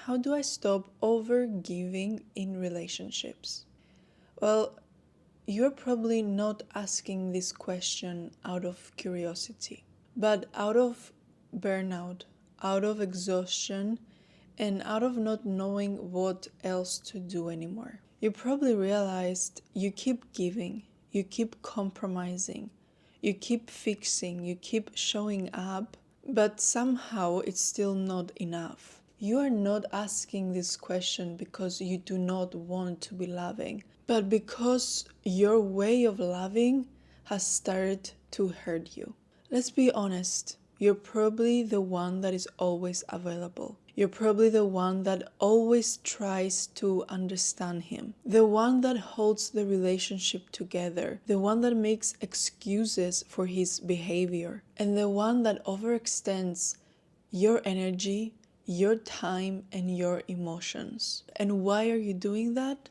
how do I stop overgiving in relationships? Well, you're probably not asking this question out of curiosity, but out of burnout, out of exhaustion, and out of not knowing what else to do anymore. You probably realized you keep giving, you keep compromising, you keep fixing, you keep showing up, but somehow it's still not enough. You are not asking this question because you do not want to be loving, but because your way of loving has started to hurt you. Let's be honest, you're probably the one that is always available. You're probably the one that always tries to understand him, the one that holds the relationship together, the one that makes excuses for his behavior, and the one that overextends your energy, your time, and your emotions. And why are you doing that?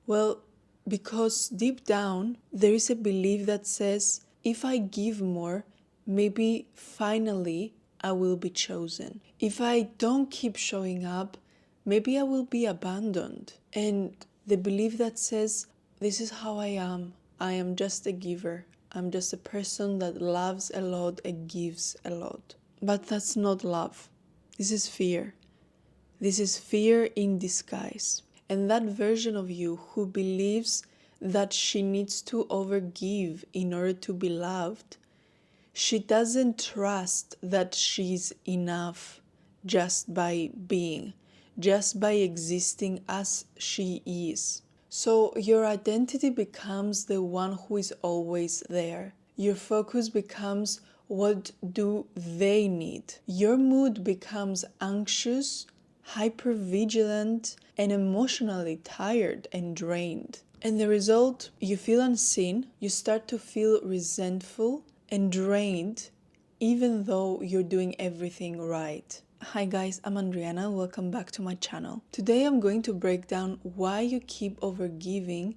Well, because deep down, there is a belief that says, if I give more, maybe finally I will be chosen. If I don't keep showing up, maybe I will be abandoned. And the belief that says, this is how I am just a giver. I'm just a person that loves a lot and gives a lot. But that's not love. This is fear. This is fear in disguise. And that version of you who believes that she needs to overgive in order to be loved, she doesn't trust that she's enough just by being, just by existing as she is. So your identity becomes the one who is always there. Your focus becomes what do they need. Your mood becomes anxious, hypervigilant, and emotionally tired and drained. And the result, you feel unseen, you start to feel resentful and drained, even though you're doing everything right. Hi guys, I'm Andriana, welcome back to my channel. Today I'm going to break down why you keep overgiving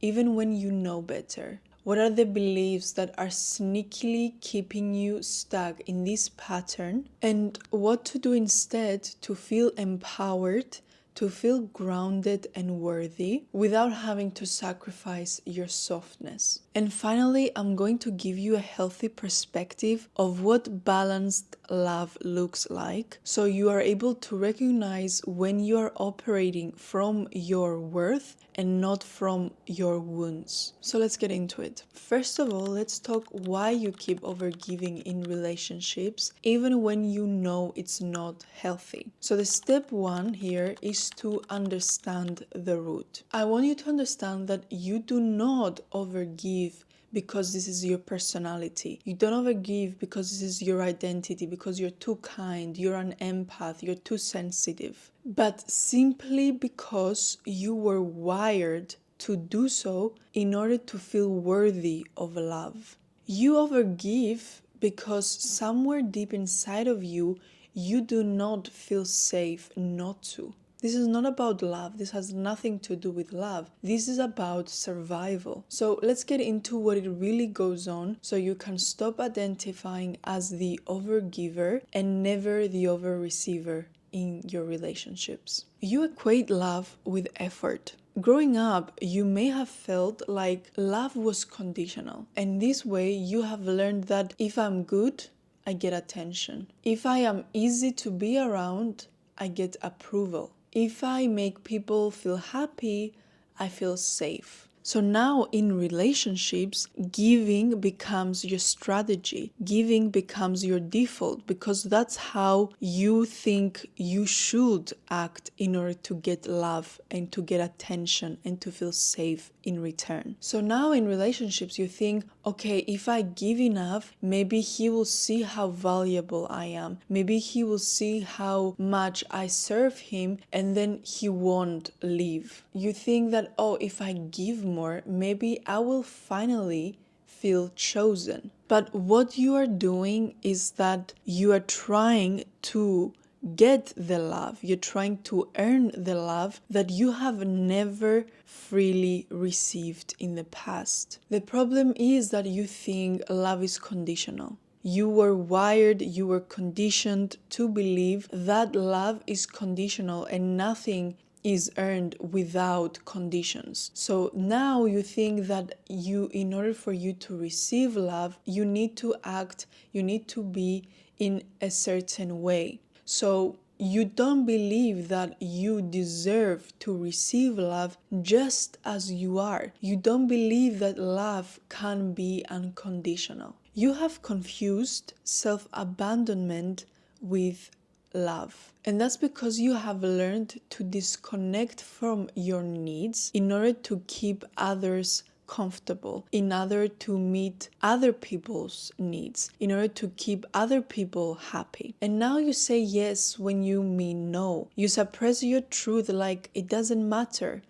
even when you know better. What are the beliefs that are sneakily keeping you stuck in this pattern, and what to do instead to feel empowered, to feel grounded and worthy without having to sacrifice your softness. And finally, I'm going to give you a healthy perspective of what balanced love looks like, so you are able to recognize when you are operating from your worth and not from your wounds. So let's get into it. First of all, let's talk why you keep overgiving in relationships, even when you know it's not healthy. So the step one here is to understand the root. I want you to understand that you do not overgive because this is your personality. You don't overgive because this is your identity, because you're too kind, you're an empath, you're too sensitive. But simply because you were wired to do so in order to feel worthy of love. You overgive because somewhere deep inside of you, you do not feel safe not to. This is not about love. This has nothing to do with love. This is about survival. So let's get into what it really goes on so you can stop identifying as the overgiver and never the overreceiver in your relationships. You equate love with effort. Growing up, you may have felt like love was conditional. And this way, you have learned that if I'm good, I get attention. If I am easy to be around, I get approval. If I make people feel happy, I feel safe. So now in relationships, giving becomes your strategy. Giving becomes your default because that's how you think you should act in order to get love and to get attention and to feel safe in return. So now in relationships, you think, okay, if I give enough, maybe he will see how valuable I am. Maybe he will see how much I serve him, and then he won't leave. You think that, oh, if I give more, maybe I will finally feel chosen. But what you are doing is that you are trying to get the love. You're trying to earn the love that you have never freely received in the past. The problem is that you think love is conditional. You were wired, you were conditioned to believe that love is conditional and nothing is earned without conditions. So now you think that in order for you to receive love, you need to act, you need to be in a certain way. So you don't believe that you deserve to receive love just as you are. You don't believe that love can be unconditional. You have confused self-abandonment with love. And that's because you have learned to disconnect from your needs in order to keep others comfortable, in order to meet other people's needs, in order to keep other people happy. And now you say yes when you mean no. You suppress your truth like it doesn't matter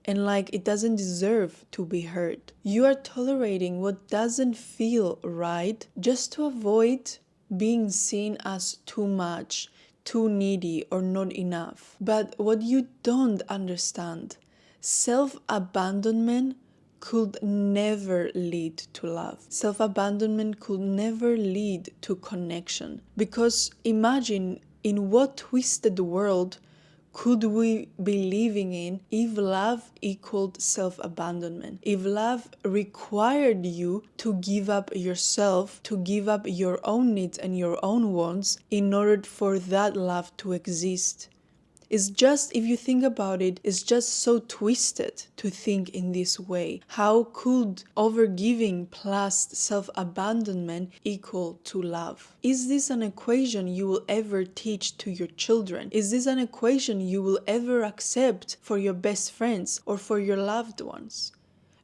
and like it doesn't deserve to be heard. You are tolerating what doesn't feel right just to avoid being seen as too much, too needy, or not enough. But what you don't understand, self-abandonment could never lead to love. Self-abandonment could never lead to connection. Because imagine in what twisted world could we be living in if love equaled self-abandonment? If love required you to give up yourself, to give up your own needs and your own wants in order for that love to exist? It's just, if you think about it, it's just so twisted to think in this way. How could overgiving plus self-abandonment equal to love? Is this an equation you will ever teach to your children? Is this an equation you will ever accept for your best friends or for your loved ones?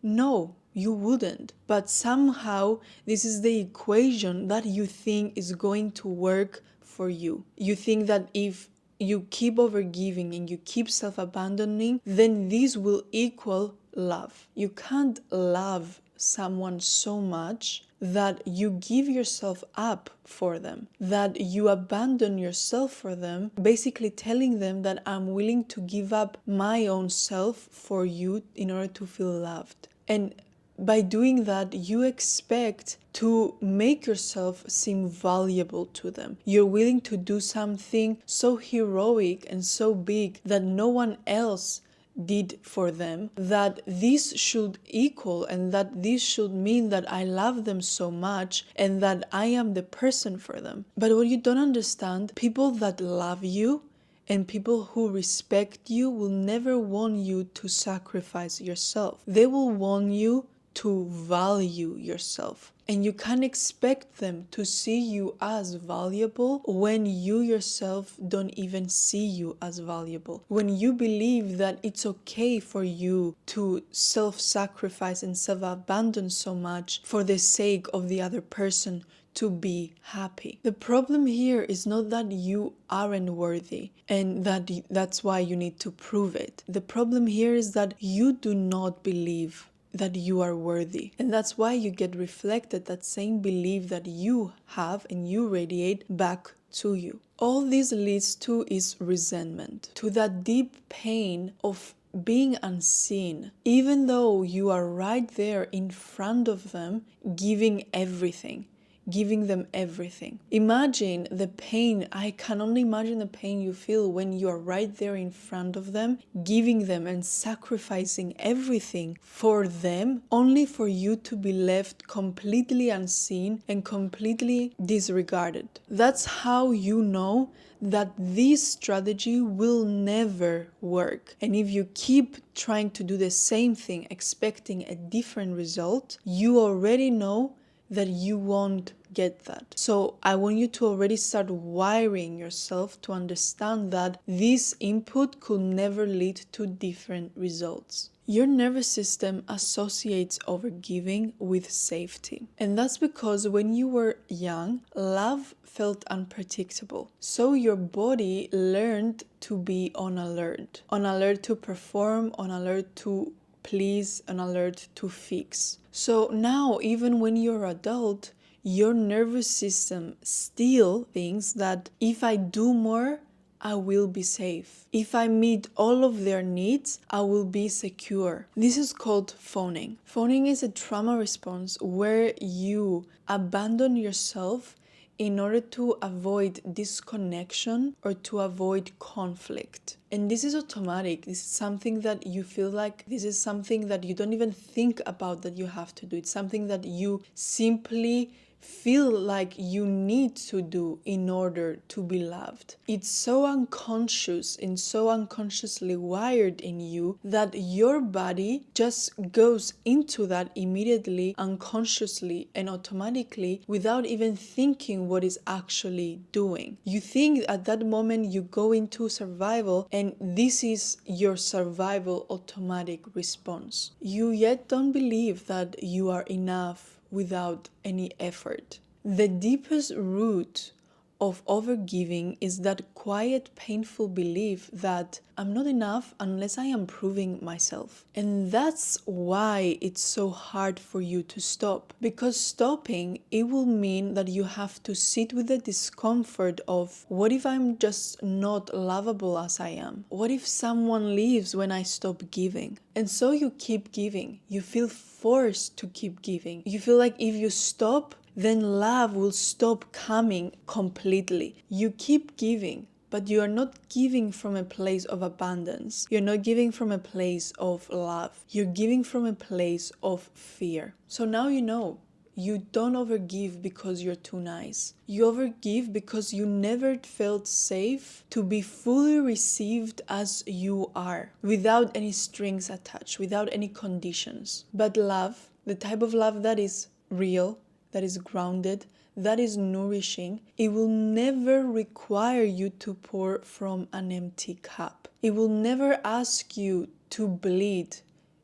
No, you wouldn't. But somehow this is the equation that you think is going to work for you. You think that if you keep overgiving and you keep self-abandoning, then this will equal love. You can't love someone so much that you give yourself up for them, that you abandon yourself for them, basically telling them that I'm willing to give up my own self for you in order to feel loved. And by doing that, you expect to make yourself seem valuable to them. You're willing to do something so heroic and so big that no one else did for them, that this should equal and that this should mean that I love them so much and that I am the person for them. But what you don't understand, people that love you and people who respect you will never want you to sacrifice yourself. They will want you to value yourself. And you can't expect them to see you as valuable when you yourself don't even see you as valuable. When you believe that it's okay for you to self-sacrifice and self-abandon so much for the sake of the other person to be happy. The problem here is not that you aren't worthy and that's why you need to prove it. The problem here is that you do not believe that you are worthy. And that's why you get reflected that same belief that you have and you radiate back to you. All this leads to is resentment, to that deep pain of being unseen, even though you are right there in front of them, giving everything. Giving them everything. Imagine the pain, I can only imagine the pain you feel when you are right there in front of them, giving them and sacrificing everything for them, only for you to be left completely unseen and completely disregarded. That's how you know that this strategy will never work. And if you keep trying to do the same thing, expecting a different result, you already know that you won't get that. So I want you to already start wiring yourself to understand that this input could never lead to different results. Your nervous system associates overgiving with safety. And that's because when you were young, love felt unpredictable. So your body learned to be on alert to perform, on alert to please, on alert to fix. So now, even when you're adult, your nervous system still thinks that if I do more, I will be safe. If I meet all of their needs, I will be secure. This is called phoning. Phoning is a trauma response where you abandon yourself in order to avoid disconnection or to avoid conflict. And this is automatic. This is something that you feel like, this is something that you don't even think about that you have to do. It's something that you simply feel like you need to do in order to be loved. It's so unconscious and so unconsciously wired in you that your body just goes into that immediately, unconsciously and automatically without even thinking what it's actually doing. You think at that moment you go into survival, and this is your survival automatic response. You yet don't believe that you are enough without any effort. The deepest root of overgiving is that quiet, painful belief that I'm not enough unless I am proving myself. And that's why it's so hard for you to stop. Because stopping, it will mean that you have to sit with the discomfort of, what if I'm just not lovable as I am? What if someone leaves when I stop giving? And so you keep giving. You feel forced to keep giving. You feel like if you stop, then love will stop coming completely. You keep giving, but you are not giving from a place of abundance. You're not giving from a place of love. You're giving from a place of fear. So now you know. You don't overgive because you're too nice. You overgive because you never felt safe to be fully received as you are, without any strings attached, without any conditions. But love, the type of love that is real, that is grounded, that is nourishing, it will never require you to pour from an empty cup. It will never ask you to bleed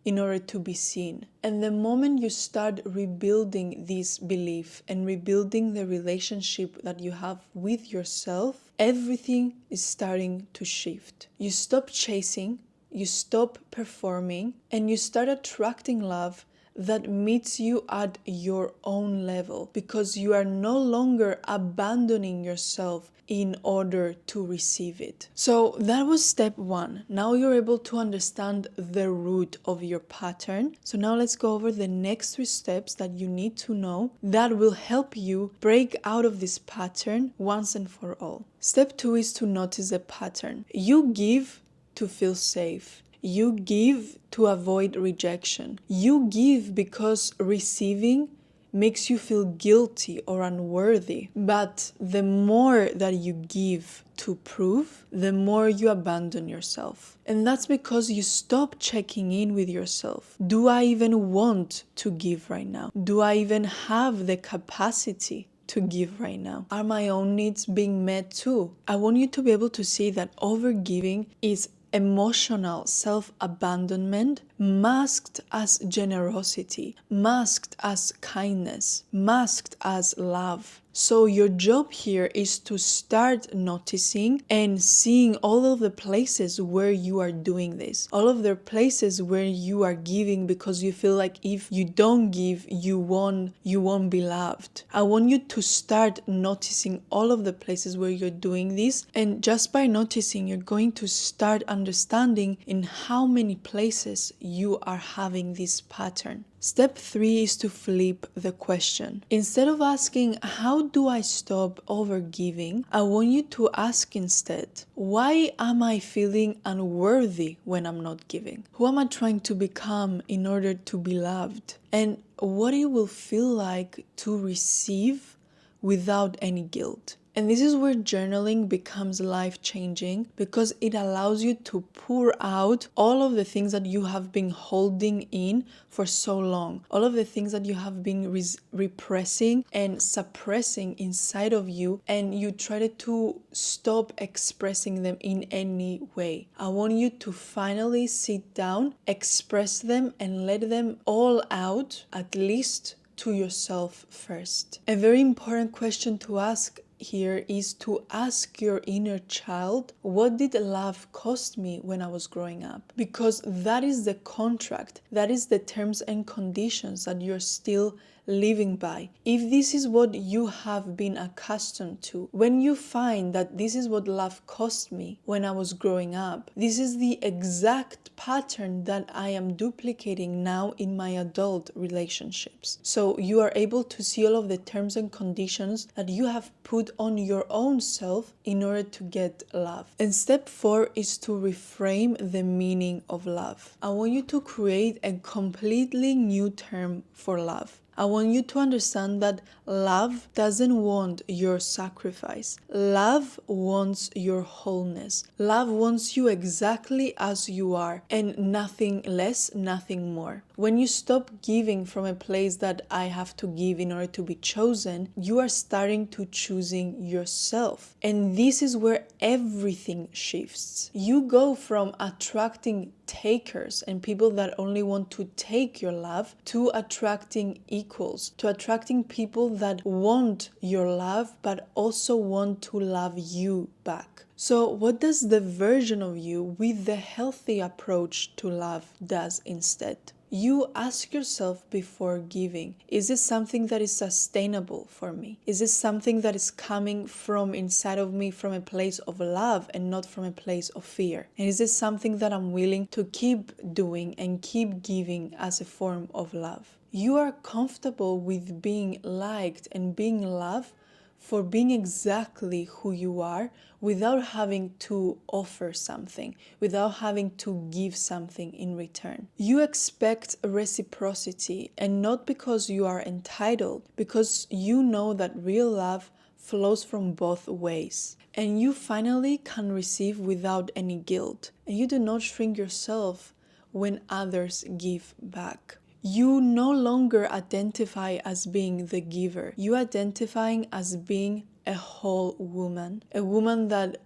in order to be seen. And the moment you start rebuilding this belief and rebuilding the relationship that you have with yourself, everything is starting to shift. You stop chasing, you stop performing, and you start attracting love that meets you at your own level, because you are no longer abandoning yourself in order to receive it. So that was step one. Now you're able to understand the root of your pattern. So now let's go over the next 3 steps that you need to know that will help you break out of this pattern once and for all. Step 2 is to notice the pattern. You give to feel safe. You give to avoid rejection. You give because receiving makes you feel guilty or unworthy. But the more that you give to prove, the more you abandon yourself. And that's because you stop checking in with yourself. Do I even want to give right now? Do I even have the capacity to give right now? Are my own needs being met too? I want you to be able to see that overgiving is emotional self-abandonment masked as generosity, masked as kindness, masked as love. So your job here is to start noticing and seeing all of the places where you are doing this, all of the places where you are giving because you feel like if you don't give, you won't be loved. I want you to start noticing all of the places where you're doing this, and just by noticing, you're going to start understanding in how many places you are having this pattern. Step 3 is to flip the question. Instead of asking, how do I stop overgiving? I want you to ask instead, why am I feeling unworthy when I'm not giving? Who am I trying to become in order to be loved? And what it will feel like to receive without any guilt. And this is where journaling becomes life-changing, because it allows you to pour out all of the things that you have been holding in for so long, all of the things that you have been repressing and suppressing inside of you, and you try to stop expressing them in any way. I want you to finally sit down, express them, and let them all out, at least to yourself first. A very important question to ask here is to ask your inner child, what did love cost me when I was growing up? Because that is the contract, that is the terms and conditions that you're still living by, if this is what you have been accustomed to, when you find that this is what love cost me when I was growing up, this is the exact pattern that I am duplicating now in my adult relationships. So you are able to see all of the terms and conditions that you have put on your own self in order to get love. And step 4 is to reframe the meaning of love. I want you to create a completely new term for love. I want you to understand that love doesn't want your sacrifice. Love wants your wholeness. Love wants you exactly as you are, and nothing less, nothing more. When you stop giving from a place that I have to give in order to be chosen, you are starting to choosing yourself. And this is where everything shifts. You go from attracting takers and people that only want to take your love to attracting equals, to attracting people that want your love but also want to love you back. So what does the version of you with the healthy approach to love does instead? You ask yourself before giving, is this something that is sustainable for me? Is this something that is coming from inside of me from a place of love and not from a place of fear? And is this something that I'm willing to keep doing and keep giving as a form of love? You are comfortable with being liked and being loved for being exactly who you are without having to offer something, without having to give something in return. You expect reciprocity, and not because you are entitled, because you know that real love flows from both ways. And you finally can receive without any guilt. And you do not shrink yourself when others give back. You no longer identify as being the giver. You identifying as being a whole woman, a woman that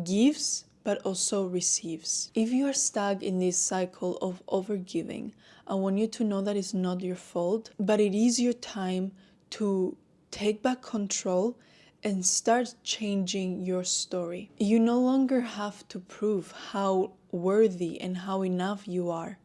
gives but also receives. If you are stuck in this cycle of overgiving, I want you to know that it's not your fault, but it is your time to take back control and start changing your story. You no longer have to prove how worthy and how enough you are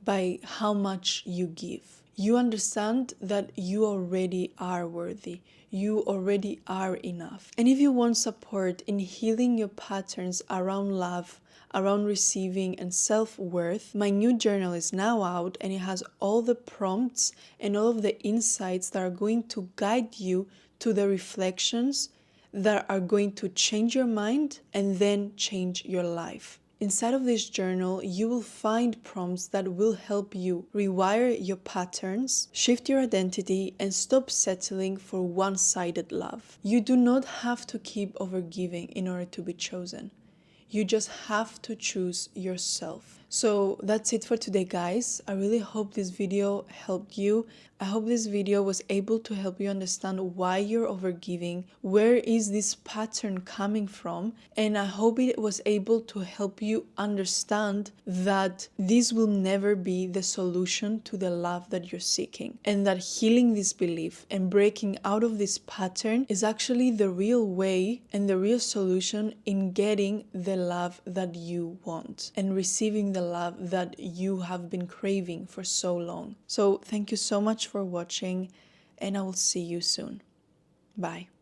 by how much you give. You understand that you already are worthy. You already are enough. And if you want support in healing your patterns around love, around receiving and self-worth, my new journal is now out, and it has all the prompts and all of the insights that are going to guide you to the reflections that are going to change your mind and then change your life. Inside of this journal, you will find prompts that will help you rewire your patterns, shift your identity, and stop settling for one-sided love. You do not have to keep overgiving in order to be chosen. You just have to choose yourself. So that's it for today, guys. I really hope this video helped you. I hope this video was able to help you understand why you're overgiving, where is this pattern coming from, and I hope it was able to help you understand that this will never be the solution to the love that you're seeking, and that healing this belief and breaking out of this pattern is actually the real way and the real solution in getting the love that you want and receiving the love that you have been craving for so long. So thank you so much for watching, and I will see you soon. Bye.